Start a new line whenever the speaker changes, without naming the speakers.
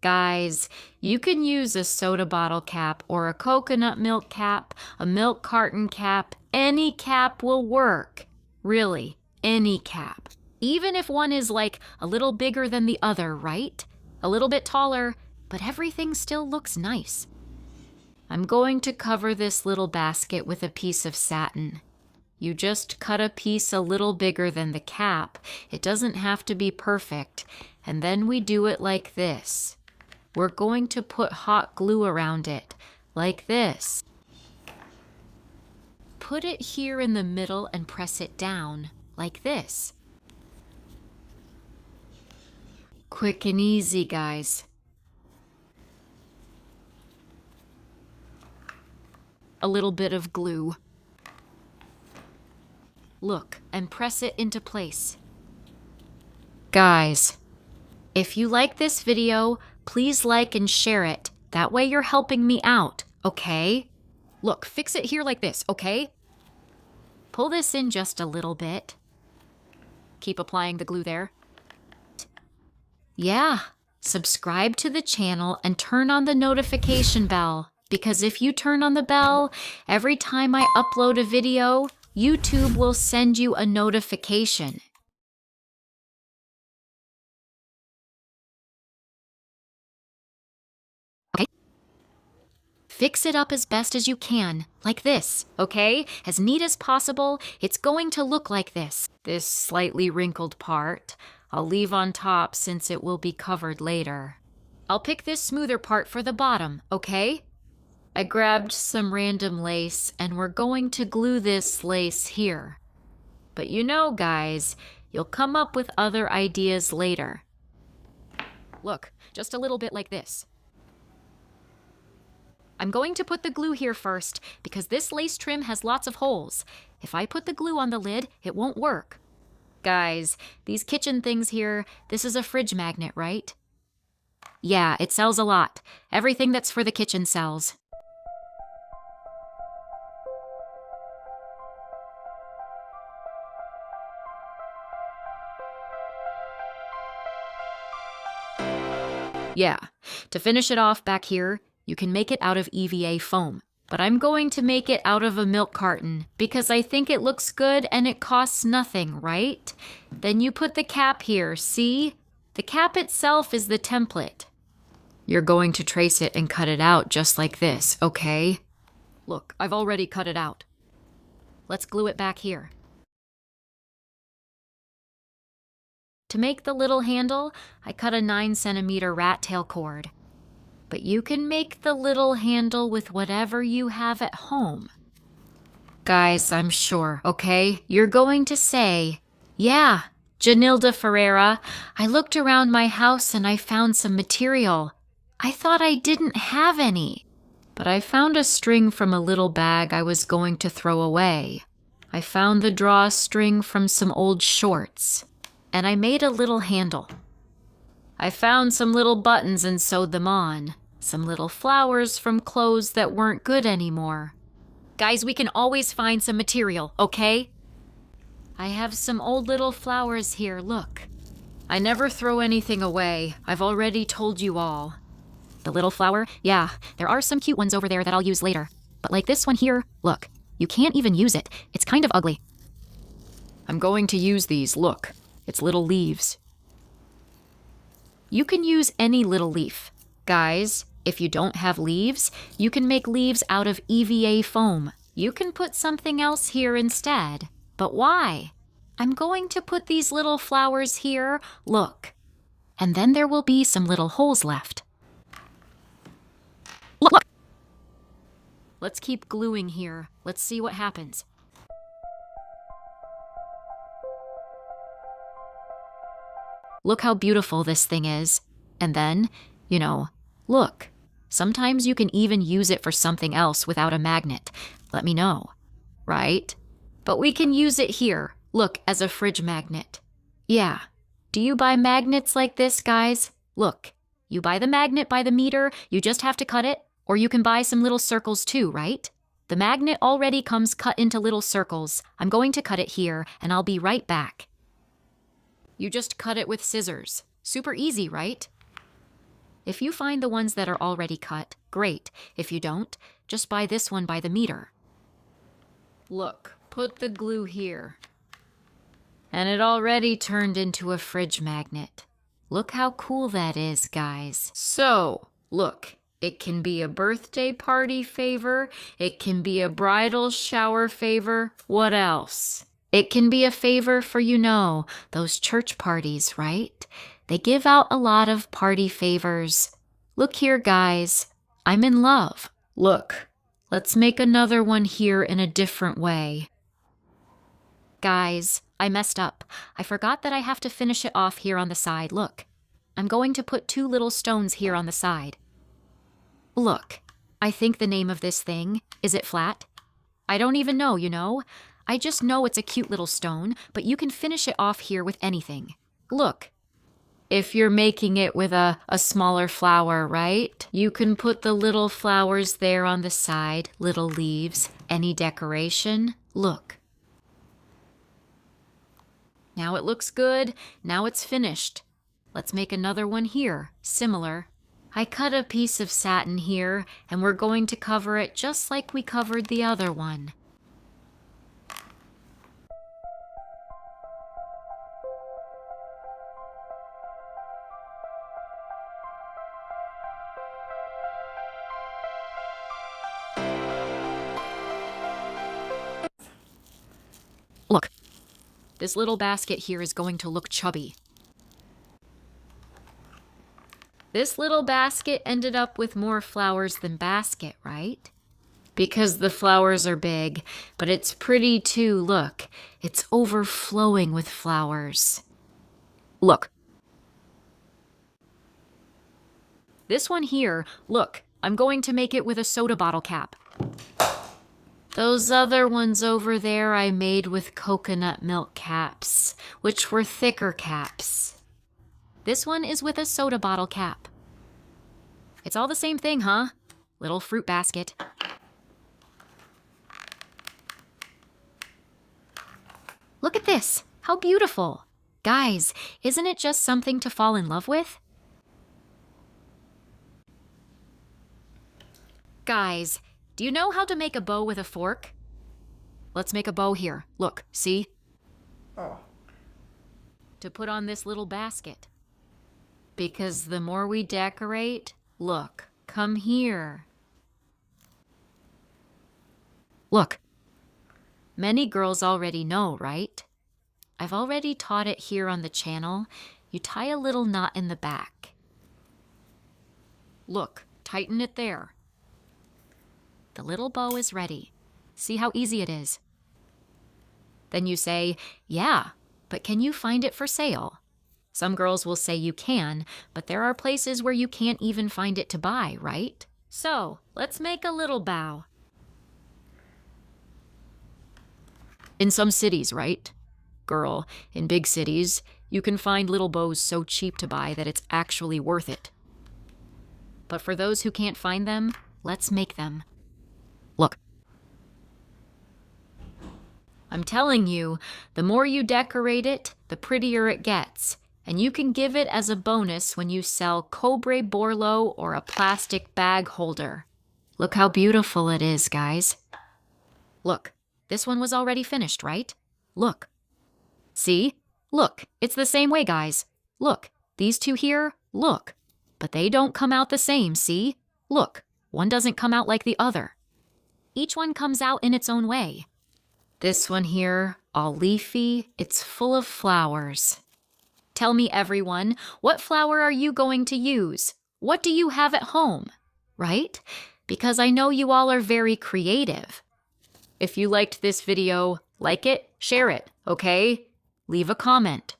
Guys, you can use a soda bottle cap or a coconut milk cap, a milk carton cap. Any cap will work. Really, any cap. Even if one is like a little bigger than the other, right? A little bit taller, but everything still looks nice. I'm going to cover this little basket with a piece of satin. You just cut a piece a little bigger than the cap. It doesn't have to be perfect. And then we do it like this. We're going to put hot glue around it, like this. Put it here in the middle and press it down, like this. Quick and easy, guys. A little bit of glue. Look, and press it into place. Guys, if you like this video, please like and share it. That way you're helping me out, okay? Look, fix it here like this, okay? Pull this in just a little bit. Keep applying the glue there. Yeah, subscribe to the channel and turn on the notification bell. Because if you turn on the bell, every time I upload a video, YouTube will send you a notification. Okay? Fix it up as best as you can, like this, okay? As neat as possible, it's going to look like this. This slightly wrinkled part, I'll leave on top since it will be covered later. I'll pick this smoother part for the bottom, okay? I grabbed some random lace and we're going to glue this lace here. But you know, guys, you'll come up with other ideas later. Look, just a little bit like this. I'm going to put the glue here first because this lace trim has lots of holes. If I put the glue on the lid, it won't work. Guys, these kitchen things here, this is a fridge magnet, right? Yeah, it sells a lot. Everything that's for the kitchen sells. Yeah, to finish it off back here, you can make it out of EVA foam. But I'm going to make it out of a milk carton because I think it looks good and it costs nothing, right? Then you put the cap here, see? The cap itself is the template. You're going to trace it and cut it out just like this, okay? Look, I've already cut it out. Let's glue it back here. To make the little handle, I cut a 9-centimeter rat tail cord. But you can make the little handle with whatever you have at home. Guys, I'm sure, okay? You're going to say, yeah, Janilda Ferreira, I looked around my house and I found some material. I thought I didn't have any. But I found a string from a little bag I was going to throw away. I found the drawstring from some old shorts. And I made a little handle. I found some little buttons and sewed them on. Some little flowers from clothes that weren't good anymore. Guys, we can always find some material, okay? I have some old little flowers here, look. I never throw anything away. I've already told you all. The little flower? Yeah, there are some cute ones over there that I'll use later. But like this one here, look. You can't even use it. It's kind of ugly. I'm going to use these, look. It's little leaves. You can use any little leaf. Guys, if you don't have leaves, you can make leaves out of EVA foam. You can put something else here instead. But why? I'm going to put these little flowers here, look. And then there will be some little holes left. Look! Let's keep gluing here. Let's see what happens. Look how beautiful this thing is. And then, look. Sometimes you can even use it for something else without a magnet. Let me know. Right? But we can use it here. Look, as a fridge magnet. Yeah. Do you buy magnets like this, guys? Look. You buy the magnet by the meter, you just have to cut it. Or you can buy some little circles too, right? The magnet already comes cut into little circles. I'm going to cut it here, and I'll be right back. You just cut it with scissors. Super easy, right? If you find the ones that are already cut, great. If you don't, just buy this one by the meter. Look, put the glue here. And it already turned into a fridge magnet. Look how cool that is, guys. So, look, it can be a birthday party favor. It can be a bridal shower favor. What else? It can be a favor for, those church parties, right? They give out a lot of party favors. Look here, guys. I'm in love. Look, let's make another one here in a different way. Guys, I messed up. I forgot that I have to finish it off here on the side. Look, I'm going to put 2 little stones here on the side. Look, I think the name of this thing, is it flat? I don't even know, I just know it's a cute little stone, but you can finish it off here with anything. Look, if you're making it with a smaller flower, right? You can put the little flowers there on the side, little leaves, any decoration. Look. Now it looks good. Now it's finished. Let's make another one here, similar. I cut a piece of satin here, and we're going to cover it just like we covered the other one. Look, this little basket here is going to look chubby. This little basket ended up with more flowers than basket, right? Because the flowers are big, but it's pretty too. Look, it's overflowing with flowers. Look. This one here, look, I'm going to make it with a soda bottle cap. Those other ones over there I made with coconut milk caps, which were thicker caps. This one is with a soda bottle cap. It's all the same thing, huh? Little fruit basket. Look at this. How beautiful. Guys, isn't it just something to fall in love with? Guys, do you know how to make a bow with a fork? Let's make a bow here. Look, see? Oh. To put on this little basket. Because the more we decorate, look, come here. Look. Many girls already know, right? I've already taught it here on the channel. You tie a little knot in the back. Look, tighten it there. The little bow is ready. See how easy it is? Then you say, yeah, but can you find it for sale? Some girls will say you can, but there are places where you can't even find it to buy, right? So, let's make a little bow. In some cities, right? Girl, in big cities, you can find little bows so cheap to buy that it's actually worth it. But for those who can't find them, let's make them. Look. I'm telling you, the more you decorate it, the prettier it gets. And you can give it as a bonus when you sell Cobre Borlo or a plastic bag holder. Look how beautiful it is, guys. Look, this one was already finished, right? Look. See? Look, it's the same way, guys. Look, these two here, look. But they don't come out the same, see? Look, one doesn't come out like the other. Each one comes out in its own way. This one here, all leafy, it's full of flowers. Tell me, everyone, what flower are you going to use? What do you have at home? Right? Because I know you all are very creative. If you liked this video, like it, share it, okay? Leave a comment.